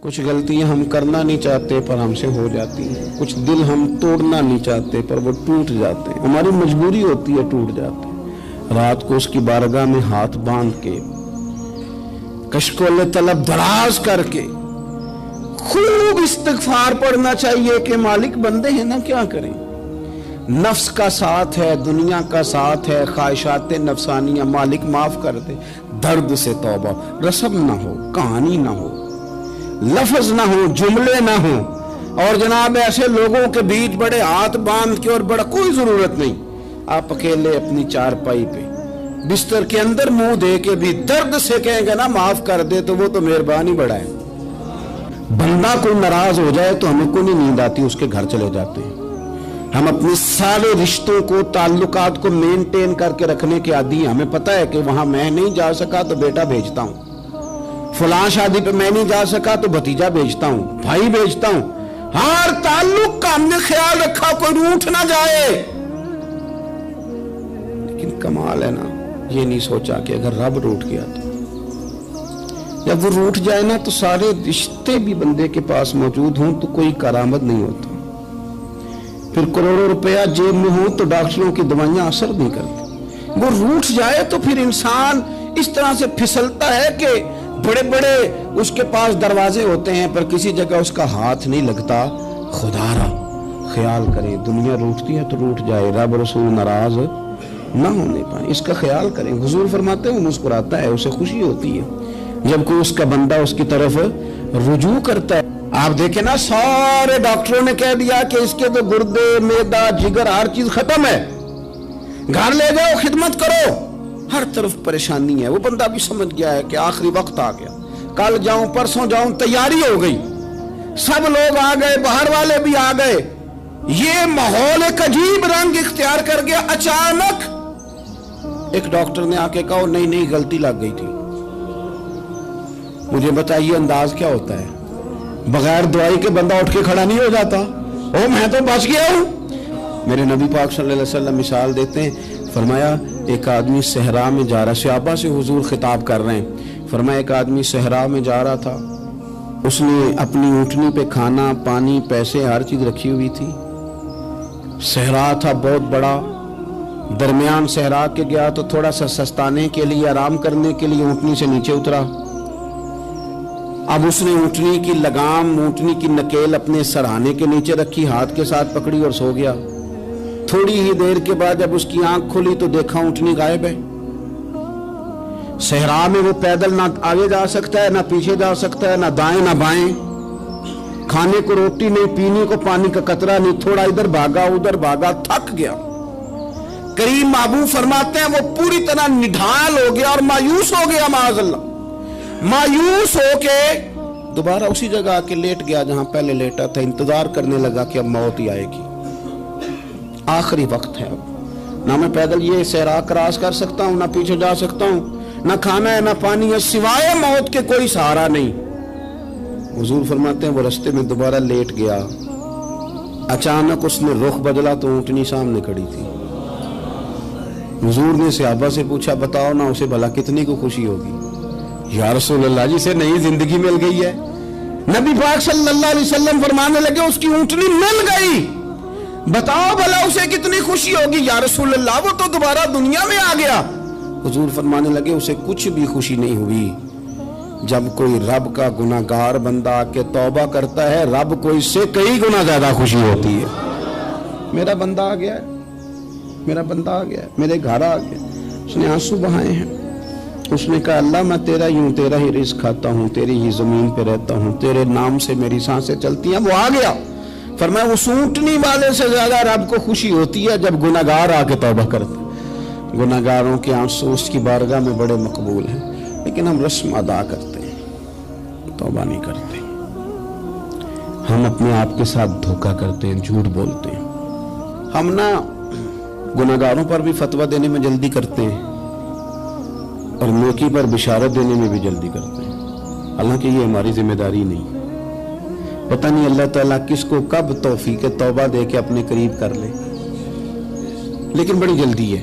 کچھ غلطیاں ہم کرنا نہیں چاہتے پر ہم سے ہو جاتی ہیں، کچھ دل ہم توڑنا نہیں چاہتے پر وہ ٹوٹ جاتے ہیں، ہماری مجبوری ہوتی ہے ٹوٹ جاتے ہیں۔ رات کو اس کی بارگاہ میں ہاتھ باندھ کے کشکول طلب دراز کر کے خوب استغفار پڑھنا چاہیے کہ مالک بندے ہیں نا، کیا کریں، نفس کا ساتھ ہے، دنیا کا ساتھ ہے، خواہشات نفسانیہ، مالک معاف کر دے۔ درد سے توبہ، رسم نہ ہو، کہانی نہ ہو، لفظ نہ ہو، جملے نہ ہو، اور جناب ایسے لوگوں کے بیچ بڑے ہاتھ باندھ کے اور بڑا کوئی ضرورت نہیں، آپ اکیلے اپنی چارپائی پہ بستر کے اندر منہ دے کے بھی درد سے کہیں گے نا معاف کر دے تو وہ تو مہربانی بڑا ہے۔ بندہ کوئی ناراض ہو جائے تو ہمیں کوئی نہیں نیند آتی، اس کے گھر چلے جاتے ہیں۔ ہم اپنے سارے رشتوں کو، تعلقات کو مینٹین کر کے رکھنے کے عادی ہیں، ہمیں پتہ ہے کہ وہاں میں نہیں جا سکا تو بیٹا بھیجتا ہوں، فلاں شادی پہ میں نہیں جا سکا تو بھتیجا بھیجتا ہوں، بھائی بھیجتا ہوں، ہر تعلق کا ہم نے خیال رکھا کوئی روٹھ نہ جائے۔ لیکن کمال ہے نا، یہ نہیں سوچا کہ اگر رب روٹھ گیا تو جب وہ روٹھ جائے نا تو سارے رشتے بھی بندے کے پاس موجود ہوں تو کوئی کرامت نہیں ہوتا، پھر کروڑوں روپیہ جیب میں ہوں تو ڈاکٹروں کی دوائیاں اثر نہیں کرتی۔ وہ روٹھ جائے تو پھر انسان اس طرح سے پھسلتا ہے کہ بڑے بڑے اس کے پاس دروازے ہوتے ہیں پر کسی جگہ اس کا ہاتھ نہیں لگتا۔ خدا را خیال کریں، دنیا روٹتی ہے تو روٹ جائے، رب رسول ناراض نہ ہونے پائیں، اس کا خیال کریں۔ حضور فرماتے ہیں مسکراتا ہے، اسے خوشی ہوتی ہے جب کوئی اس کا بندہ اس کی طرف رجوع کرتا ہے۔ آپ دیکھیں نا، سارے ڈاکٹروں نے کہہ دیا کہ اس کے تو گردے، معدہ، جگر ہر چیز ختم ہے، گھر لے جاؤ، خدمت کرو، ہر طرف پریشانی ہے۔ وہ بندہ بھی سمجھ گیا ہے کہ آخری وقت آ گیا، کل جاؤں پرسوں جاؤں، تیاری ہو گئی، سب لوگ آ گئے، باہر والے بھی آ گئے، یہ ماحول ایک عجیب رنگ اختیار کر گیا۔ اچانک ایک ڈاکٹر نے آ کے کہا نہیں غلطی لگ گئی تھی۔ مجھے بتائیے انداز کیا ہوتا ہے؟ بغیر دوائی کے بندہ اٹھ کے کھڑا نہیں ہو جاتا، او میں تو بچ گیا ہوں۔ میرے نبی پاک صلی اللہ علیہ وسلم مثال دیتے ہیں، فرمایا ایک آدمی صحرا میں جا رہا، صحابہ سے حضور خطاب کر رہے ہیں، فرمایا ایک آدمی صحرا میں جا رہا تھا، اس نے اپنی اونٹنی پہ کھانا، پانی، پیسے، ہر چیز رکھی ہوئی تھی۔ صحرا تھا بہت بڑا، درمیان صحرا کے گیا تو تھوڑا سا سستانے کے لیے، آرام کرنے کے لیے اونٹنی سے نیچے اترا۔ اب اس نے اونٹنی کی لگام، اونٹنی کی نکیل اپنے سرہانے کے نیچے رکھی، ہاتھ کے ساتھ پکڑی اور سو گیا۔ تھوڑی ہی دیر کے بعد جب اس کی آنکھ کھلی تو دیکھا اونٹنی غائب ہے۔ صحرا میں وہ پیدل نہ آگے جا سکتا ہے، نہ پیچھے جا سکتا ہے، نہ دائیں نہ بائیں، کھانے کو روٹی نہیں، پینے کو پانی کا قطرہ نہیں، تھوڑا ادھر بھاگا ادھر بھاگا، تھک گیا۔ کریم محبوب فرماتے ہیں وہ پوری طرح نڈھال ہو گیا اور مایوس ہو گیا، معاذ اللہ، مایوس ہو کے دوبارہ اسی جگہ آ کے لیٹ گیا جہاں پہلے لیٹا تھا، انتظار کرنے لگا کہ اب موت ہی آئے گی، آخری وقت ہے، اب نہ میں پیدل یہ صحرا کراس کر سکتا ہوں، نہ پیچھے جا سکتا ہوں، نہ کھانا ہے نہ پانی ہے، سوائے موت کے کوئی سہارا نہیں۔ حضور فرماتے ہیں وہ رستے میں دوبارہ لیٹ گیا، اچانک اس نے رخ بدلا تو اونٹنی سامنے کھڑی تھی۔ حضور نے صحابہ سے پوچھا بتاؤ نا اسے بھلا کتنی کو خوشی ہوگی؟ یا رسول اللہ جسے نئی زندگی مل گئی ہے۔ نبی پاک صلی اللہ علیہ وسلم فرمانے لگے اس کی اونٹنی مل گئی، بتاؤ بھلا اسے کتنی خوشی ہوگی؟ یا رسول اللہ وہ تو دوبارہ دنیا میں آ گیا۔ حضور فرمانے لگے اسے کچھ بھی خوشی نہیں ہوئی۔ جب کوئی رب کا گناہگار بندہ آ کے توبہ کرتا ہے، رب کو اس سے کئی گنا زیادہ خوشی ہوتی ہے۔ میرا بندہ آ گیا ہے، میرا بندہ آ گیا ہے، میرے گھر آ گیا۔ اس نے آنسو بہائے ہیں، اس نے کہا اللہ میں تیرا ہی ہوں، تیرا ہی رزق کھاتا ہوں، تیری ہی زمین پہ رہتا ہوں، تیرے نام سے میری سانسیں چلتی ہیں۔ وہ آ گیا۔ فرمایا اس اونٹنی والے سے زیادہ رب کو خوشی ہوتی ہے جب گناہگار آ کے توبہ کرتے۔ گناہگاروں کے آنسو اس کی بارگاہ میں بڑے مقبول ہیں، لیکن ہم رسم ادا کرتے ہیں، توبہ نہیں کرتے۔ ہم اپنے آپ کے ساتھ دھوکہ کرتے ہیں، جھوٹ بولتے ہیں۔ ہم نہ گناہگاروں پر بھی فتویٰ دینے میں جلدی کرتے ہیں اور نیکی پر بشارت دینے میں بھی جلدی کرتے ہیں، حالانکہ یہ ہماری ذمہ داری نہیں۔ پتہ نہیں اللہ تعالیٰ کس کو کب توفیق توبہ دے کے اپنے قریب کر لے، لیکن بڑی جلدی ہے۔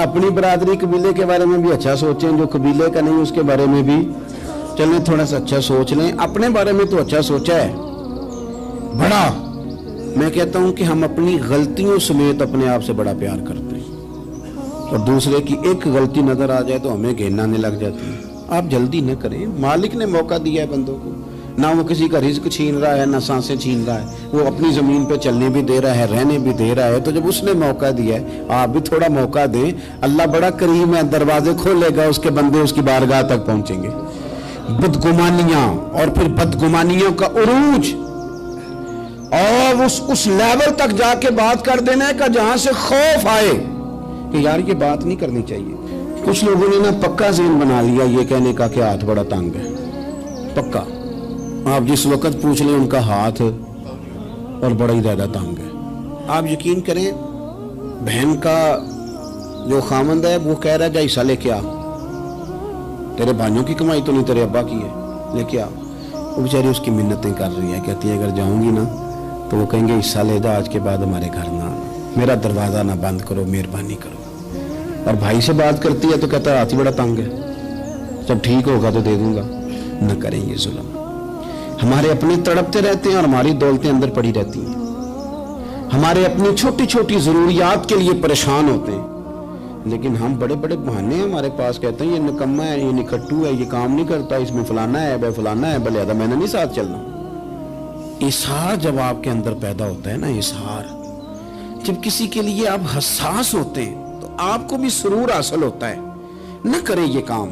اپنی برادری قبیلے کے بارے میں بھی اچھا سوچیں, جو قبیلے کا نہیں اس کے بارے میں بھی چلیں تھوڑا سا اچھا سوچ لیں. اپنے بارے میں تو اچھا سوچا ہے بڑا. میں کہتا ہوں کہ ہم اپنی غلطیوں سمیت اپنے آپ سے بڑا پیار کرتے ہیں, اور دوسرے کی ایک غلطی نظر آ جائے تو ہمیں گھین آنے لگ جاتی ہے. آپ جلدی نہ کریں, مالک نے موقع دیا ہے بندوں کو, نہ وہ کسی کا رزق چھین رہا ہے نہ سانسیں چھین رہا ہے, وہ اپنی زمین پہ چلنے بھی دے رہا ہے, رہنے بھی دے رہا ہے. تو جب اس نے موقع دیا ہے آپ بھی تھوڑا موقع دیں. اللہ بڑا کریم ہے, دروازے کھولے گا, اس کے بندے اس کی بارگاہ تک پہنچیں گے. بدگمانیاں اور پھر بدگمانیوں کا عروج اور اس لیول تک جا کے بات کر دینا کا جہاں سے خوف آئے کہ یار یہ بات نہیں کرنی چاہیے. کچھ لوگوں نے نا پکا ذہن بنا لیا یہ کہنے کا کہ ہاتھ بڑا تنگ ہے. پکا آپ جس وقت پوچھ لیں ان کا ہاتھ اور بڑا ہی زیادہ تنگ ہے. آپ یقین کریں بہن کا جو خامند ہے وہ کہہ رہا ہے جا حصہ لے کے آ, تیرے بھائیوں کی کمائی تو نہیں تیرے ابا کی ہے, لے کے آ. وہ بیچاری اس کی منتیں کر رہی ہے, کہتی ہے اگر جاؤں گی نا تو وہ کہیں گے حصہ لے جا, آج کے بعد ہمارے گھر نہ آنا, میرا دروازہ نہ بند کرو, مہربانی کرو. اور بھائی سے بات کرتی ہے تو کہتا ہے ہاتھ ہی بڑا تنگ ہے, جب ٹھیک ہوگا تو دے دوں گا. نہ کریں یہ ظلم. ہمارے اپنے تڑپتے رہتے ہیں اور ہماری دولتیں اندر پڑی رہتی ہیں. ہمارے اپنی چھوٹی چھوٹی ضروریات کے لیے پریشان ہوتے ہیں, لیکن ہم بڑے بڑے بہانے ہیں ہمارے پاس, کہتے ہیں یہ نکما ہے, یہ نکھٹو ہے, یہ کام نہیں کرتا, اس میں فلانا ہے, بے فلانا ہے, بلے میں نے نہیں ساتھ چلنا. اظہار جب آپ کے اندر پیدا ہوتا ہے نا, اظہار جب کسی کے لیے آپ حساس ہوتے ہیں تو آپ کو بھی سرور حاصل ہوتا ہے. نہ کریں یہ کام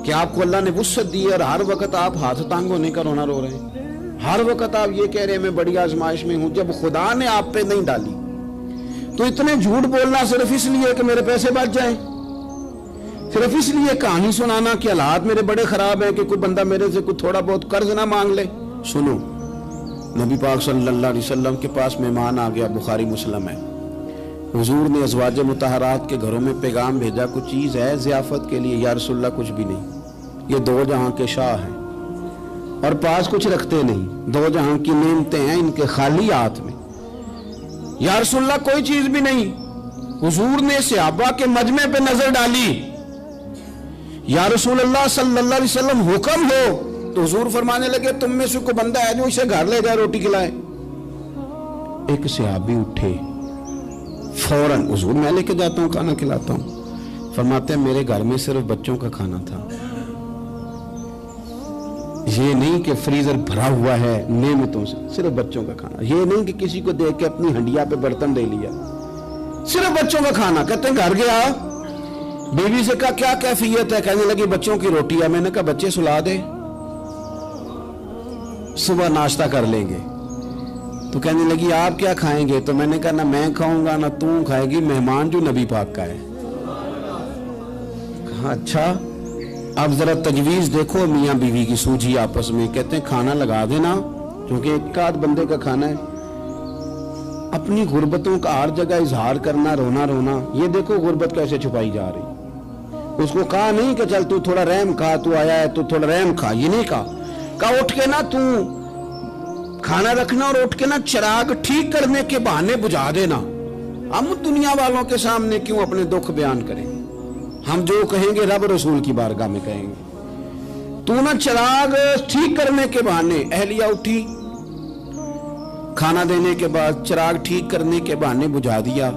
کہ آپ کو اللہ نے وسعت دی اور ہر وقت آپ ہاتھ تانگ ہونے کا رونا رو رہے ہیں, ہر وقت آپ یہ کہہ رہے ہیں میں بڑی آزمائش میں ہوں, جب خدا نے آپ پہ نہیں ڈالی. تو اتنے جھوٹ بولنا صرف اس لیے کہ میرے پیسے بچ جائیں, صرف اس لیے کہانی سنانا کہ حالات میرے بڑے خراب ہیں کہ کوئی بندہ میرے سے کوئی تھوڑا بہت قرض نہ مانگ لے. سنو, نبی پاک صلی اللہ علیہ وسلم کے پاس مہمان آ گیا, بخاری مسلم ہے. حضور نے ازواج مطہرات کے گھروں میں پیغام بھیجا, کچھ چیز ہے ضیافت کے لیے؟ یا رسول اللہ کچھ بھی نہیں, یہ دو جہاں کے شاہ ہیں اور پاس کچھ رکھتے نہیں, دو جہاں کی نعمتیں ہیں ان کے خالی ہاتھ میں. یا رسول اللہ کوئی چیز بھی نہیں. حضور نے صحابہ کے مجمع پہ نظر ڈالی, یا رسول اللہ صلی اللہ علیہ وسلم حکم ہو. تو حضور فرمانے لگے تم میں سے کوئی بندہ ہے جو اسے گھر لے جائے روٹی کھلائے. ایک صحابی اٹھے فوراً, حضور میں لے کے جاتا ہوں کھانا کھلاتا ہوں. فرماتے ہیں میرے گھر میں صرف بچوں کا کھانا تھا, یہ نہیں کہ فریزر بھرا ہوا ہے نعمتوں سے, صرف بچوں کا کھانا. یہ نہیں کہ کسی کو دیکھ کے اپنی ہنڈیا پہ برتن دے لیا, صرف بچوں کا کھانا. کہتے ہیں گھر گیا, بیوی سے کہا کیا کیفیت ہے؟ کہنے لگی بچوں کی روٹی ہے. میں نے کہا بچے سلا دے, صبح ناشتہ کر لیں گے. تو کہنے لگی آپ کیا کھائیں گے؟ تو میں نے کہا نہ میں کھاؤں گا نہ تم کھائے گی, مہمان جو نبی پاک کا ہے. کہا اچھا, اب ذرا تجویز دیکھو میاں بیوی کی سوجھی آپس میں. کہتے ہیں کھانا لگا دینا کیونکہ ایک آدھ بندے کا کھانا ہے. اپنی غربتوں کا ہر جگہ اظہار کرنا, رونا رونا. یہ دیکھو غربت کیسے چھپائی جا رہی. اس کو کہا نہیں کہ چل تو تھوڑا رحم کھا, تو آیا ہے تو تھوڑا رحم کھا, یہ نہیں کہا. کہا اٹھ کے نا تو کھانا رکھنا اور اٹھ کے نا چراغ ٹھیک کرنے کے بہانے بجھا دینا. ہم دنیا والوں کے سامنے کیوں اپنے دکھ بیان کریں؟ ہم جو کہیں گے رب رسول کی بارگاہ میں کہیں گے. تو نا چراغ ٹھیک کرنے کے بہانے. اہلیہ اٹھی, کھانا دینے کے بعد چراغ ٹھیک کرنے کے بہانے بجھا دیا.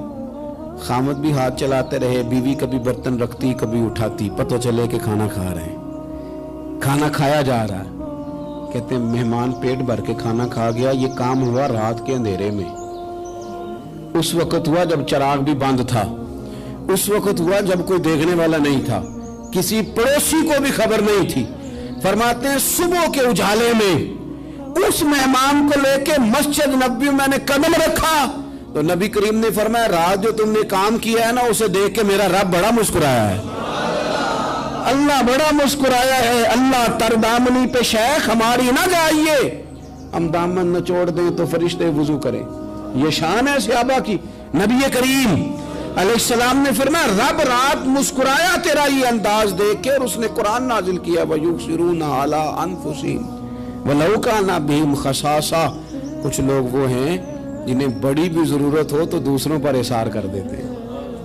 خامد بھی ہاتھ چلاتے رہے, بیوی کبھی برتن رکھتی کبھی اٹھاتی, پتہ چلے کہ کھانا کھا رہے ہیں, کھانا کھایا جا رہا ہے. کہتے ہیں مہمان پیٹ بھر کے کھانا کھا گیا. یہ کام ہوا رات کے اندھیرے میں, اس وقت ہوا جب چراغ بھی بند تھا, اس وقت ہوا جب کوئی دیکھنے والا نہیں تھا, کسی پڑوسی کو بھی خبر نہیں تھی. فرماتے ہیں صبح کے اجالے میں اس مہمان کو لے کے مسجد نبوی میں نے قدم رکھا تو نبی کریم نے فرمایا رات جو تم نے کام کیا ہے نا اسے دیکھ کے میرا رب بڑا مسکرایا ہے, اللہ بڑا مسکرایا ہے. اللہ تر دامنی پہ شیخ ہماری نہ جائیے, ہم دامن نہ چھوڑ دیں تو فرشتے وضو کریں. یہ شان ہے صحابہ کی. نبی کریم علیہ السلام نے فرمایا رب رات مسکرایا تیرا یہ انداز دیکھ کے, اور اس نے قرآن نازل کیا وَيُبْصِرُونَ عَلَىٰ أَنفُسِهِمْ وَلَوْ كَانَ بِهِمْ خَصَاصَةٌ. کچھ لوگ وہ ہیں جنہیں بڑی بھی ضرورت ہو تو دوسروں پر اثار کر دیتے ہیں.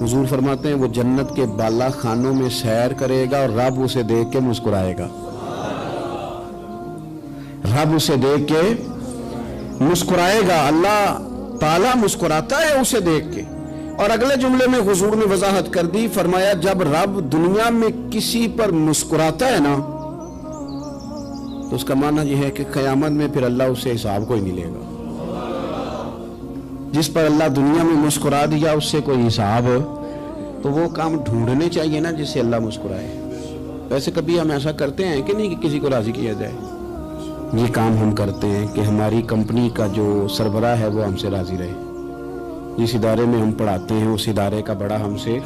حضور فرماتے ہیں وہ جنت کے بالا خانوں میں سیر کرے گا اور رب اسے دیکھ کے مسکرائے گا، رب اسے دیکھ کے مسکرائے گا، اللہ تعالیٰ مسکراتا ہے اسے دیکھ کے۔ اور اگلے جملے میں حضور نے وضاحت کر دی، فرمایا جب رب دنیا میں کسی پر مسکراتا ہے نا تو اس کا معنی یہ ہے کہ قیامت میں پھر اللہ اسے حساب کوئی نہیں لے گا۔ جس پر اللہ دنیا میں مسکرا دیا اس سے کوئی حساب، تو وہ کام ڈھونڈنے چاہیے نا جس سے اللہ مسکرائے۔ ویسے کبھی ہم ایسا کرتے ہیں کہ نہیں کہ کسی کو راضی کیا جائے؟ یہ کام ہم کرتے ہیں کہ ہماری کمپنی کا جو سربراہ ہے وہ ہم سے راضی رہے، جس ادارے میں ہم پڑھاتے ہیں اس ادارے کا بڑا ہم سے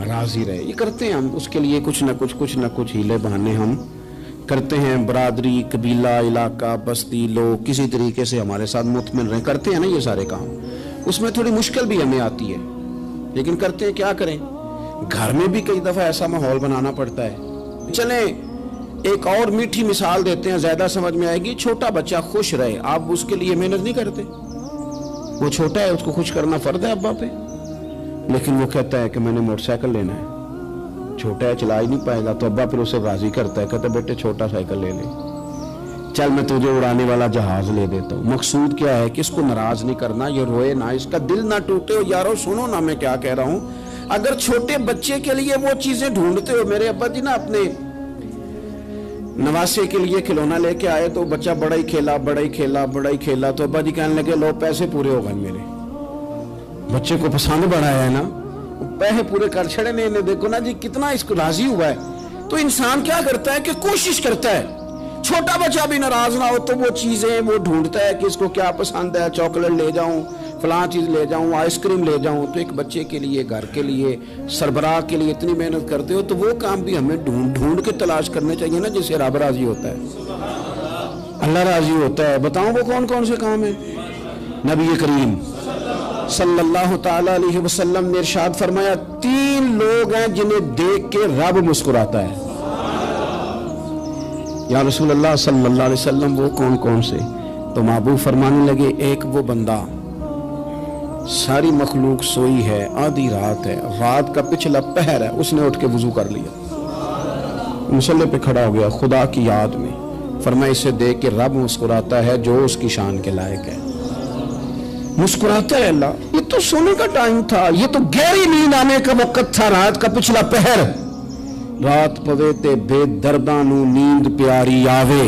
راضی رہے۔ یہ کرتے ہیں ہم، اس کے لیے کچھ نہ کچھ ہیلے بہانے ہم کرتے ہیں۔ برادری، قبیلہ، علاقہ، بستی، لوگ کسی طریقے سے ہمارے ساتھ مطمئن رہیں، کرتے ہیں نا یہ سارے کام۔ اس میں تھوڑی مشکل بھی ہمیں آتی ہے لیکن کرتے ہیں، کیا کریں۔ گھر میں بھی کئی دفعہ ایسا ماحول بنانا پڑتا ہے۔ چلیں ایک اور میٹھی مثال دیتے ہیں، زیادہ سمجھ میں آئے گی۔ چھوٹا بچہ خوش رہے، آپ اس کے لیے محنت نہیں کرتے؟ وہ چھوٹا ہے، اس کو خوش کرنا فرض ہے ابا پہ، لیکن وہ کہتا ہے کہ میں نے موٹر سائیکل لینا ہے۔ چھوٹا ہے، چلا ہی نہیں پائے گا، تو ابا پھر اسے راضی کرتا ہے، کہتا ہے بیٹے چھوٹا سائیکل لے لے، چل میں تجھے اڑانے والا جہاز لے دیتا ہوں۔ مقصود کیا ہے کہ اس کو ناراض نہیں کرنا، یہ روئے نہ، اس کا دل نہ ٹوٹے۔ ہو یارو سنو نا میں کیا کہہ رہا ہوں، اگر چھوٹے بچے کے لیے وہ چیزیں ڈھونڈتے ہو، میرے ابا جی نا اپنے نواسے کے لیے کھلونا لے کے آئے تو بچہ بڑا ہی کھیلا تو ابا جی کہنے لگے لو پیسے پورے ہو گئے، میرے بچے کو پسند بڑا ہے نا، پیسے پورے کر چھڑے نے، دیکھو نا جی کتنا اس کو راضی ہوا ہے۔ تو انسان کیا کرتا ہے کہ کوشش کرتا ہے، چھوٹا بچہ بھی ناراض نہ ہو تو وہ چیزیں وہ ڈھونڈتا ہے کہ اس کو کیا پسند ہے، چاکلیٹ لے جاؤں، فلاں چیز لے جاؤں، آئس کریم لے جاؤں۔ تو ایک بچے کے لیے، گھر کے لیے، سربراہ کے لیے اتنی محنت کرتے ہو تو وہ کام بھی ہمیں ڈھونڈ کے تلاش کرنے چاہیے نا جس سے رب راضی ہوتا ہے، اللہ راضی ہوتا ہے۔ بتاؤں وہ کون کون سے کام ہیں؟ نبی کریم صلی اللہ تعالی علیہ وسلم نے ارشاد فرمایا 3 لوگ ہیں جنہیں دیکھ کے رب مسکراتا ہے۔ یا رسول اللہ صلی اللہ علیہ وسلم وہ کون کون سے؟ تو محبوب فرمانے لگے ایک وہ بندہ ساری مخلوق سوئی ہے، آدھی رات ہے، رات کا پچھلا پہر ہے، اس نے اٹھ کے وضو کر لیا، مصلی پہ کھڑا ہو گیا خدا کی یاد میں، فرمایا اسے دیکھ کے رب مسکراتا ہے جو اس کی شان کے لائق ہے، مسکراتا ہے اللہ۔ یہ تو سونے کا ٹائم تھا، یہ تو گہری نیند آنے کا وقت تھا، رات کا پچھلا پہر، رات پوے تے بے درداں نو نیند پیاری آوے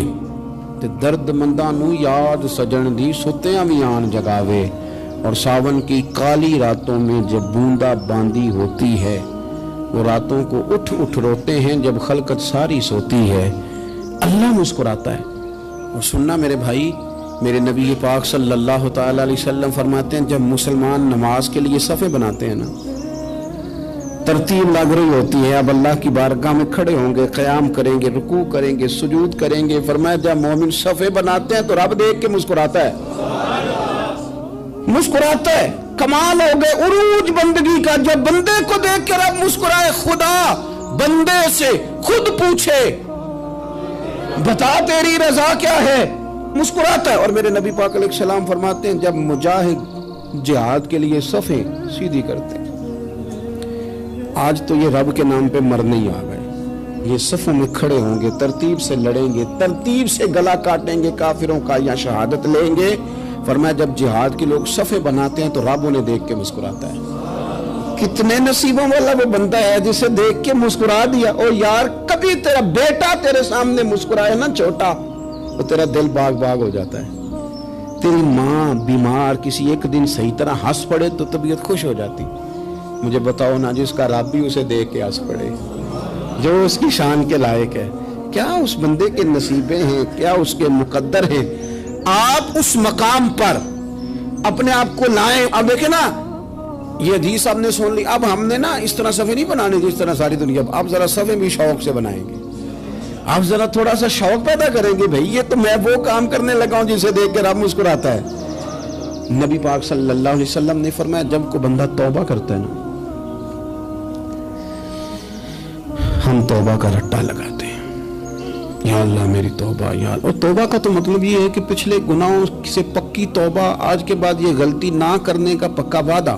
تے درد منداں نو یاد سجن دی ستیاں وی آن جگاوے، اور ساون کی کالی راتوں میں جب بوندا باندی ہوتی ہے، وہ راتوں کو اٹھ روتے ہیں جب خلقت ساری سوتی ہے، اللہ مسکراتا ہے۔ اور سننا میرے بھائی، میرے نبی پاک صلی اللہ تعالی علیہ وسلم فرماتے ہیں جب مسلمان نماز کے لیے صفیں بناتے ہیں نا، ترتیب لگ رہی ہوتی ہے، اب اللہ کی بارگاہ میں کھڑے ہوں گے، قیام کریں گے، رکوع کریں گے، سجود کریں گے، فرمایا جب مومن صفیں بناتے ہیں تو رب دیکھ کے مسکراتا ہے، مسکراتا ہے۔ کمال ہو گئے عروج بندگی کا، جب بندے کو دیکھ کے رب مسکرائے، خدا بندے سے خود پوچھے بتا تیری رضا کیا ہے، مسکراتا ہے۔ اور میرے نبی پاک علیہ السلام فرماتے ہیں جب مجاہد جہاد کے لیے صفیں سیدھی کرتے ہیں، آج تو یہ رب کے نام پہ مرنے ہی آ گئے، یہ صفوں میں کھڑے ہوں گے، ترتیب سے لڑیں گے، ترتیب سے گلا کاٹیں گے کافروں کا یا شہادت لیں گے۔ فرمایا جب جہاد کے لوگ صفیں بناتے ہیں تو رب انہیں دیکھ کے مسکراتا ہے۔ کتنے نصیبوں والا وہ بندہ ہے جسے دیکھ کے مسکرا دیا۔ اور یار کبھی تیرا بیٹا تیرے سامنے مسکرائے نا چھوٹا، تو تیرا دل باغ باغ ہو جاتا ہے۔ تیری ماں بیمار کسی ایک دن صحیح طرح ہنس پڑے تو طبیعت خوش ہو جاتی۔ مجھے بتاؤ نا جس کا رب بھی اسے دیکھ کے ہنس پڑے، جو اس کی شان کے لائق ہے، کیا اس بندے کے نصیبیں ہیں، کیا اس کے مقدر ہیں۔ آپ اس مقام پر اپنے آپ کو لائیں۔ اب دیکھیں نا یہ حدیث آپ نے سن لی، اب ہم نے نا اس طرح صفیں نہیں بنانے جس طرح ساری دنیا، آپ ذرا صفیں بھی شوق سے بنائیں گے، آپ ذرا تھوڑا سا شوق پیدا کریں گے، بھئی یہ تو میں وہ کام کرنے لگا ہوں جسے دیکھ کے رب مسکراتا ہے۔ نبی پاک صلی اللہ علیہ وسلم نے فرمایا جب کوئی بندہ توبہ کرتا ہے نا، ہم توبہ کا رٹا لگاتے ہیں، یا اللہ میری توبہ یا اللہ۔ اور توبہ کا تو مطلب یہ ہے کہ پچھلے گناہوں سے پکی توبہ، آج کے بعد یہ غلطی نہ کرنے کا پکا وعدہ،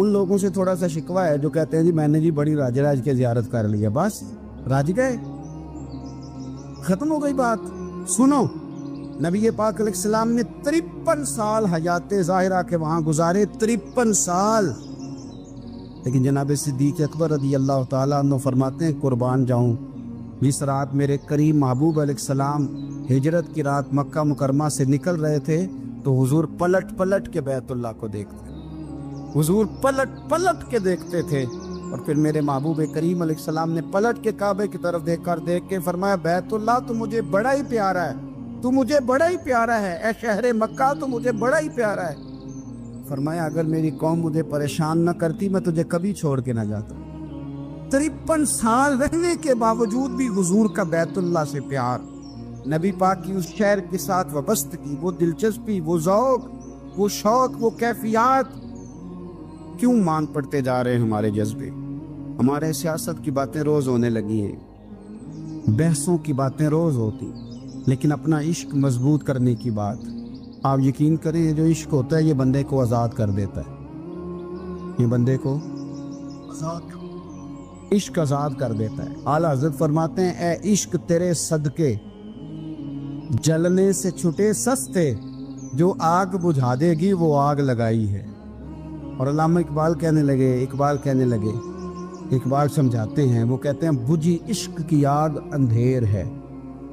ان لوگوں سے تھوڑا سا شکوہ ہے جو کہتے ہیں جی میں نے جی بڑی راج راج کے زیارت کر لی ہے، بس راج گئے، ختم ہو گئی بات۔ سنو، نبی پاک علیہ السلام نے 53 سال حیات ظاہرہ کے وہاں گزارے، 53 سال، لیکن جناب صدیق اکبر رضی اللہ تعالیٰ عنہ فرماتے ہیں قربان جاؤں، جس رات میرے کریم محبوب علیہ السلام ہجرت کی رات مکہ مکرمہ سے نکل رہے تھے تو حضور پلٹ پلٹ کے بیت اللہ کو دیکھتے، حضور پلٹ پلٹ کے دیکھتے تھے، اور پھر میرے محبوب کریم علیہ السلام نے پلٹ کے کعبے کی طرف دیکھ کے فرمایا بیت اللہ تو مجھے بڑا ہی پیارا ہے، تو مجھے بڑا ہی پیارا ہے، اے شہر مکہ تو مجھے بڑا ہی پیارا ہے۔ فرمایا اگر میری قوم مجھے پریشان نہ کرتی میں تجھے کبھی چھوڑ کے نہ جاتا۔ 53 سال رہنے کے باوجود بھی حضور کا بیت اللہ سے پیار، نبی پاک کی اس شہر کے ساتھ وابستگی، وہ دلچسپی، وہ ذوق، وہ شوق، وہ کیفیات، کیوں مان پڑتے جا رہے ہیں ہمارے جذبے؟ ہمارے سیاست کی باتیں روز ہونے لگی ہیں، بحثوں کی باتیں روز ہوتی، لیکن اپنا عشق مضبوط کرنے کی بات، آپ یقین کریں یہ جو عشق ہوتا ہے یہ بندے کو آزاد کر دیتا ہے، یہ بندے کو عشق آزاد کر دیتا ہے۔ اعلیٰ حضرت فرماتے ہیں اے عشق تیرے صدقے جلنے سے چھٹے سستے، جو آگ بجھا دے گی وہ آگ لگائی ہے۔ اور علامہ اقبال کہنے لگے، اقبال سمجھاتے ہیں، وہ کہتے ہیں بجھی عشق کی آگ اندھیر ہے،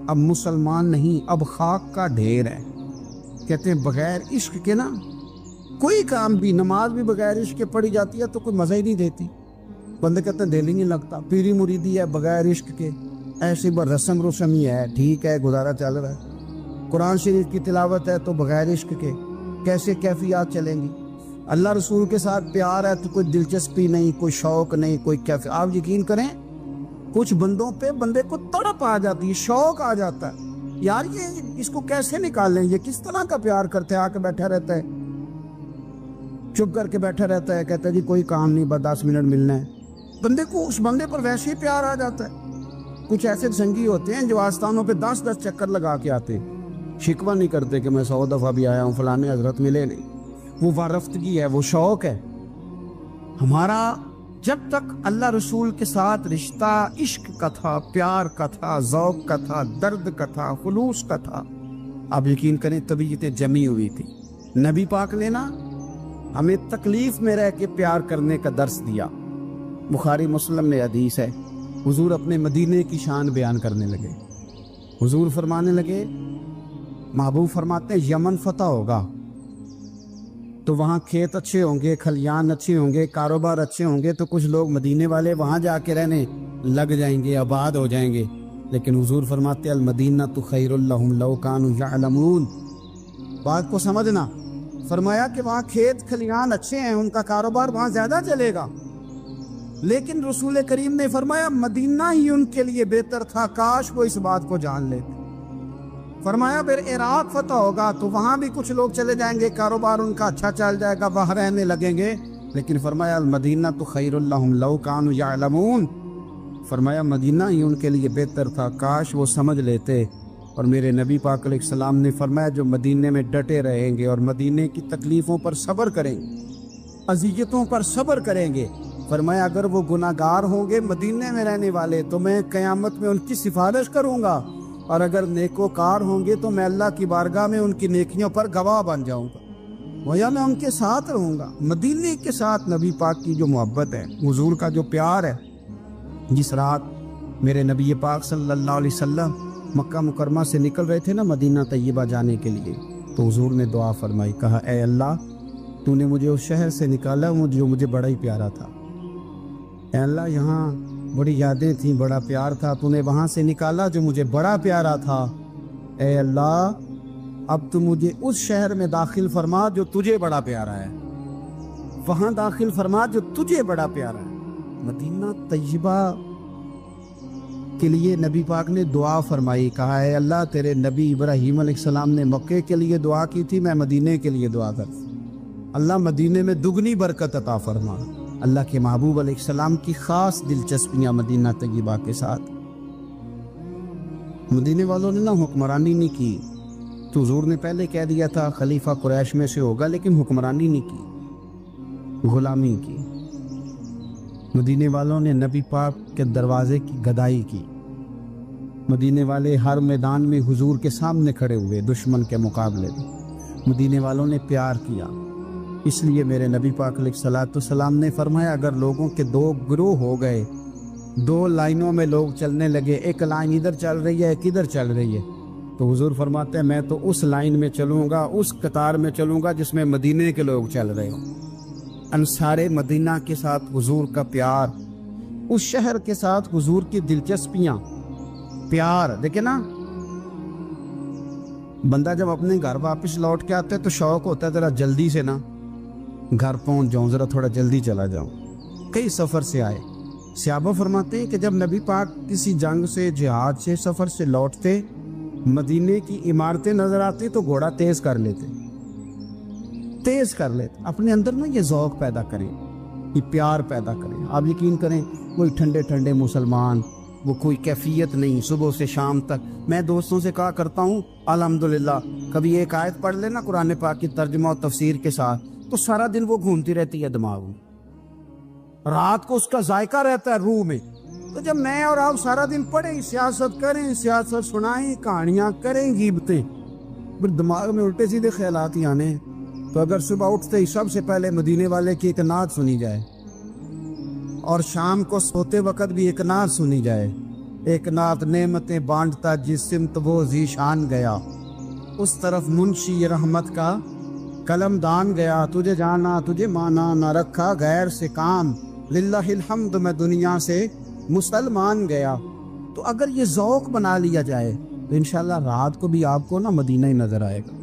اب مسلمان نہیں اب خاک کا ڈھیر ہے۔ کہتے ہیں بغیر عشق کے نا کوئی کام بھی، نماز بھی بغیر عشق کے پڑھی جاتی ہے تو کوئی مزہ ہی نہیں دیتی، بندے کہتے ہیں دل ہی نہیں لگتا، پیری مریدی ہے بغیر عشق کے ایسی رسم ہی ہے، ٹھیک ہے گزارا چل رہا ہے، قرآن شریف کی تلاوت ہے تو بغیر عشق کے کیسے کیفیات چلیں گی؟ اللہ رسول کے ساتھ پیار ہے تو کوئی دلچسپی نہیں، کوئی شوق نہیں، کوئی کیفیت۔ آپ یقین کریں کچھ بندوں پہ بندے کو تڑپ آ جاتی ہے، شوق آ جاتا ہے، یار یہ اس کو کیسے نکالیں، یہ کس طرح کا پیار کرتے ہیں، آ کے بیٹھا رہتا ہے، چپ کر کے بیٹھا رہتا ہے، کہتا ہے جی کوئی کام نہیں بس 10 منٹ ملنا ہے، بندے کو اس بندے پر ویسے ہی پیار آ جاتا ہے۔ کچھ ایسے سنگی ہوتے ہیں جو آستانوں پہ 10 چکر لگا کے آتے، شکوہ نہیں کرتے کہ میں 100 دفعہ بھی آیا ہوں فلانے حضرت ملے نہیں، وہ وارفتگی ہے، وہ شوق ہے ہمارا۔ جب تک اللہ رسول کے ساتھ رشتہ عشق کا تھا، پیار کا تھا، ذوق کا تھا، درد کا تھا، خلوص کا تھا، آپ یقین کریں طبیعتیں جمی ہوئی تھی۔ نبی پاک نے نا ہمیں تکلیف میں رہ کے پیار کرنے کا درس دیا۔ بخاری مسلم میں حدیث ہے، حضور اپنے مدینے کی شان بیان کرنے لگے، حضور فرمانے لگے، محبوب فرماتے ہیں یمن فتح ہوگا تو وہاں کھیت اچھے ہوں گے، کھلیان اچھے ہوں گے، کاروبار اچھے ہوں گے، تو کچھ لوگ مدینے والے وہاں جا کے رہنے لگ جائیں گے، آباد ہو جائیں گے، لیکن حضور فرماتے المدینہ تو خیر لہم لو کانوا یعلمون۔ بات کو سمجھنا، فرمایا کہ وہاں کھیت کھلیان اچھے ہیں، ان کا کاروبار وہاں زیادہ چلے گا، لیکن رسول کریم نے فرمایا مدینہ ہی ان کے لیے بہتر تھا، کاش وہ اس بات کو جان لیتے۔ فرمایا پھر عراق فتح ہوگا تو وہاں بھی کچھ لوگ چلے جائیں گے، کاروبار ان کا اچھا چل جائے گا، وہاں رہنے لگیں گے، لیکن فرمایا المدینہ تو خیر لہم لو کانوا یعلمون، فرمایا مدینہ ہی ان کے لیے بہتر تھا، کاش وہ سمجھ لیتے۔ اور میرے نبی پاک علیہ السلام نے فرمایا جو مدینے میں ڈٹے رہیں گے اور مدینے کی تکلیفوں پر صبر کریں گے، اذیتوں پر صبر کریں گے، فرمایا اگر وہ گناہگار ہوں گے مدینے میں رہنے والے تو میں قیامت میں ان کی سفارش کروں گا، اور اگر نیکوکار ہوں گے تو میں اللہ کی بارگاہ میں ان کی نیکیوں پر گواہ بن جاؤں گا، گویا میں ان کے ساتھ رہوں گا۔ مدینے کے ساتھ نبی پاک کی جو محبت ہے، حضور کا جو پیار ہے، جس رات میرے نبی پاک صلی اللہ علیہ وسلم مکہ مکرمہ سے نکل رہے تھے نا مدینہ طیبہ جانے کے لیے، تو حضور نے دعا فرمائی، کہا اے اللہ تو نے مجھے اس شہر سے نکالا جو مجھے بڑا ہی پیارا تھا، اے اللہ یہاں بڑی یادیں تھیں، بڑا پیار تھا، تو نے وہاں سے نکالا جو مجھے بڑا پیارا تھا، اے اللہ اب تو مجھے اس شہر میں داخل فرما جو تجھے بڑا پیارا ہے، وہاں داخل فرما جو تجھے بڑا پیارا ہے۔ مدینہ طیبہ کے لیے نبی پاک نے دعا فرمائی، کہا اے اللہ تیرے نبی ابراہیم علیہ السلام نے مکے کے لیے دعا کی تھی، میں مدینے کے لیے دعا کر، اللہ مدینے میں دگنی برکت عطا فرما۔ اللہ کے محبوب علیہ السلام کی خاص دلچسپیاں مدینہ طیبہ کے ساتھ، مدینے والوں نے نہ حکمرانی نہیں کی، تو حضور نے پہلے کہہ دیا تھا خلیفہ قریش میں سے ہوگا، لیکن حکمرانی نہیں کی، غلامی کی، مدینے والوں نے نبی پاک کے دروازے کی گدائی کی، مدینے والے ہر میدان میں حضور کے سامنے کھڑے ہوئے دشمن کے مقابلے میں، مدینے والوں نے پیار کیا۔ اس لیے میرے نبی پاک علیہ الصلوۃ والسلام نے فرمایا اگر لوگوں کے دو گروہ ہو گئے، دو لائنوں میں لوگ چلنے لگے، ایک لائن ادھر چل رہی ہے ایک ادھر چل رہی ہے، تو حضور فرماتے ہیں میں تو اس لائن میں چلوں گا، اس قطار میں چلوں گا جس میں مدینے کے لوگ چل رہے ہوں۔ انصار مدینہ کے ساتھ حضور کا پیار، اس شہر کے ساتھ حضور کی دلچسپیاں، پیار دیکھیں نا، بندہ جب اپنے گھر واپس لوٹ کے آتا ہے تو شوق ہوتا ہے ذرا جلدی سے نا گھر پہنچ جاؤں، ذرا تھوڑا جلدی چلا جاؤں۔ کئی سفر سے آئے، صحابہ فرماتے ہیں کہ جب نبی پاک کسی جنگ سے، جہاد سے، سفر سے لوٹتے، مدینے کی عمارتیں نظر آتی تو گھوڑا تیز کر لیتے، اپنے اندر نا یہ ذوق پیدا کریں، یہ پیار پیدا کریں۔ آپ یقین کریں کوئی ٹھنڈے ٹھنڈے مسلمان، وہ کوئی کیفیت نہیں، صبح سے شام تک میں دوستوں سے کہا کرتا ہوں الحمدللہ کبھی ایک آیت پڑھ لینا قرآن پاک کی ترجمہ و تفسیر کے ساتھ تو سارا دن وہ گھومتی رہتی ہے دماغ میں، رات کو اس کا ذائقہ رہتا ہے روح میں۔ تو جب میں اور آپ سارا دن پڑھیں، سیاست کریں، سیاست سنائیں، کہانیاں کریں، غیبتیں، پھر دماغ میں الٹے سیدھے خیالات ہی آنے ہیں۔ تو اگر صبح اٹھتے ہی سب سے پہلے مدینے والے کی ایک نعت سنی جائے اور شام کو سوتے وقت بھی ایک نعت سنی جائے، ایک نعت نعمتیں بانٹتا جس سمت وہ ذیشان گیا، اس طرف منشی رحمت کا قلم دان گیا، تجھے جانا تجھے مانا نہ رکھا غیر سے کام، للہ الحمد میں دنیا سے مسلمان گیا۔ تو اگر یہ ذوق بنا لیا جائے تو انشاءاللہ رات کو بھی آپ کو نا مدینہ ہی نظر آئے گا،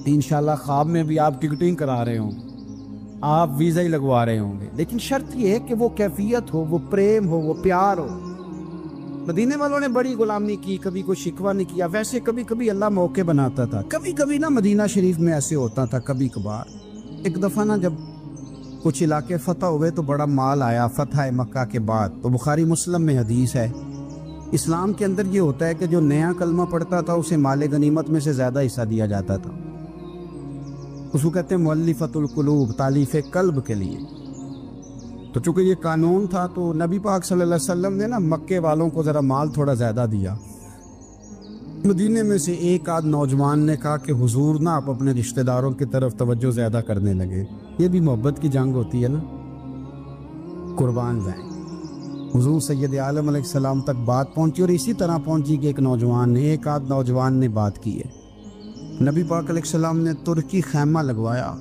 انشاءاللہ خواب میں بھی آپ ٹکٹنگ کرا رہے ہوں گے، آپ ویزا ہی لگوا رہے ہوں گے، لیکن شرط یہ ہے کہ وہ کیفیت ہو، وہ پریم ہو، وہ پیار ہو۔ مدینے والوں نے بڑی غلامی کی، کبھی کوئی شکوہ نہیں کیا، ویسے کبھی کبھی اللہ موقع بناتا تھا، کبھی کبھی نا مدینہ شریف میں ایسے ہوتا تھا کبھی کبھار۔ ایک دفعہ نا جب کچھ علاقے فتح ہوئے تو بڑا مال آیا فتح مکہ کے بعد، تو بخاری مسلم میں حدیث ہے، اسلام کے اندر یہ ہوتا ہے کہ جو نیا کلمہ پڑھتا تھا اسے مال غنیمت میں سے زیادہ حصہ دیا جاتا تھا، اس کو کہتے ہیں مؤلفۃ القلوب، تالیف قلب کے لیے۔ تو چونکہ یہ قانون تھا تو نبی پاک صلی اللہ علیہ وسلم نے نا مکے والوں کو ذرا مال تھوڑا زیادہ دیا۔ مدینے میں سے ایک آدھ نوجوان نے کہا کہ حضور نا آپ اپنے رشتہ داروں کی طرف توجہ زیادہ کرنے لگے، یہ بھی محبت کی جنگ ہوتی ہے نا، قربان جائیں۔ حضور سید عالم علیہ السلام تک بات پہنچی اور اسی طرح پہنچی کہ ایک آدھ نوجوان نے بات کی ہے۔ نبی پاک علیہ السلام نے ترکی خیمہ لگوایا،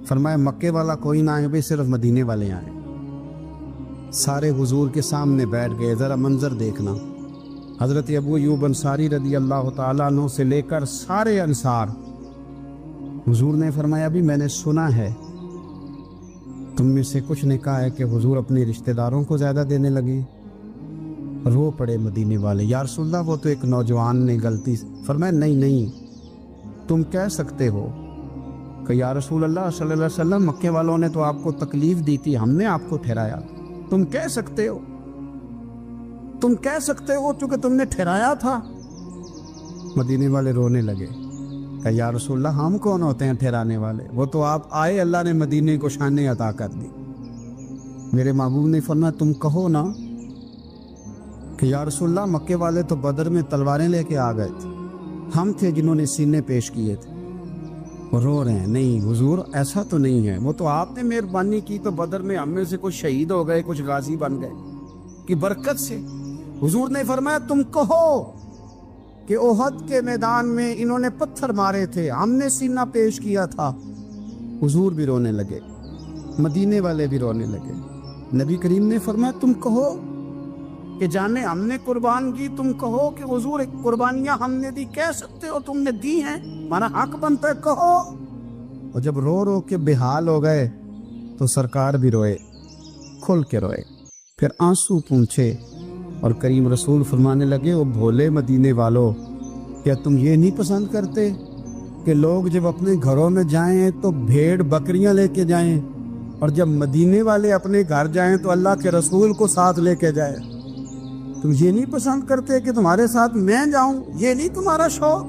فرمایا مکے والا کوئی نہ آئے، صرف مدینے والے آئیں۔ سارے حضور کے سامنے بیٹھ گئے، ذرا منظر دیکھنا، حضرت ابو ایوب انصاری رضی اللہ تعالیٰ عنہ سے لے کر سارے انصار۔ حضور نے فرمایا ابھی میں نے سنا ہے تم میں سے کچھ نے کہا ہے کہ حضور اپنے رشتہ داروں کو زیادہ دینے لگے۔ رو پڑے مدینے والے، یا رسول اللہ وہ تو ایک نوجوان نے غلطی۔ فرمایا نہیں تم کہہ سکتے ہو کہ یا رسول اللہ صلی اللہ علیہ وسلم مکے والوں نے تو آپ کو تکلیف دی تھی، ہم نے آپ کو ٹھہرایا، تم کہہ سکتے ہو چونکہ تم نے ٹھہرایا تھا۔ مدینے والے رونے لگے کہ یا رسول اللہ ہم کون ہوتے ہیں ٹھہرانے والے، وہ تو آپ آئے، اللہ نے مدینے کو شان عطا کر دی۔ میرے محبوب نے فرمایا تم کہو نا کہ یا رسول اللہ مکے والے تو بدر میں تلواریں لے کے آ گئے تھے، ہم تھے جنہوں نے سینے پیش کیے تھے۔ وہ رو رہے ہیں، نہیں حضور ایسا تو نہیں ہے، وہ تو آپ نے مہربانی کی تو بدر میں ہم میں سے کچھ شہید ہو گئے، کچھ غازی بن گئے کی برکت سے۔ حضور نے فرمایا تم کہو کہ احد کے میدان میں انہوں نے پتھر مارے تھے، ہم نے سینہ پیش کیا تھا۔ حضور بھی رونے لگے، مدینے والے بھی رونے لگے۔ نبی کریم نے فرمایا تم کہو کہ جانے ہم نے قربان کی، تم کہو کہ حضور ایک قربانیاں ہم نے دی، کہہ سکتے ہو تم نے دی ہیں، ہمارا حق بنتا ہے کہو۔ اور جب رو رو کے بے حال ہو گئے تو سرکار بھی روئے، کھل کے روئے، پھر آنسو پونچھے اور کریم رسول فرمانے لگے او بھولے مدینے والو، کیا تم یہ نہیں پسند کرتے کہ لوگ جب اپنے گھروں میں جائیں تو بھیڑ بکریاں لے کے جائیں، اور جب مدینے والے اپنے گھر جائیں تو اللہ کے رسول کو ساتھ لے کے جائیں؟ تم یہ نہیں پسند کرتے کہ تمہارے ساتھ میں جاؤں؟ یہ نہیں تمہارا شوق؟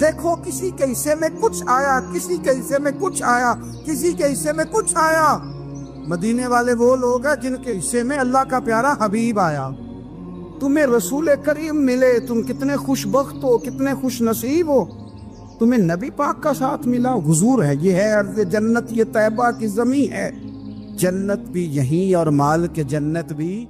دیکھو کسی کے حصے میں کچھ آیا، کسی کے حصے میں کچھ آیا، کسی کے حصے میں کچھ آیا۔ مدینے والے وہ لوگ ہیں جن کے حصے میں اللہ کا پیارا حبیب آیا۔ تمہیں رسول کریم ملے، تم کتنے خوش بخت ہو، کتنے خوش نصیب ہو، تمہیں نبی پاک کا ساتھ ملا۔ حضور ہے، یہ ہے ارض جنت، یہ طیبہ کی زمین ہے، جنت بھی یہیں اور مال کے جنت بھی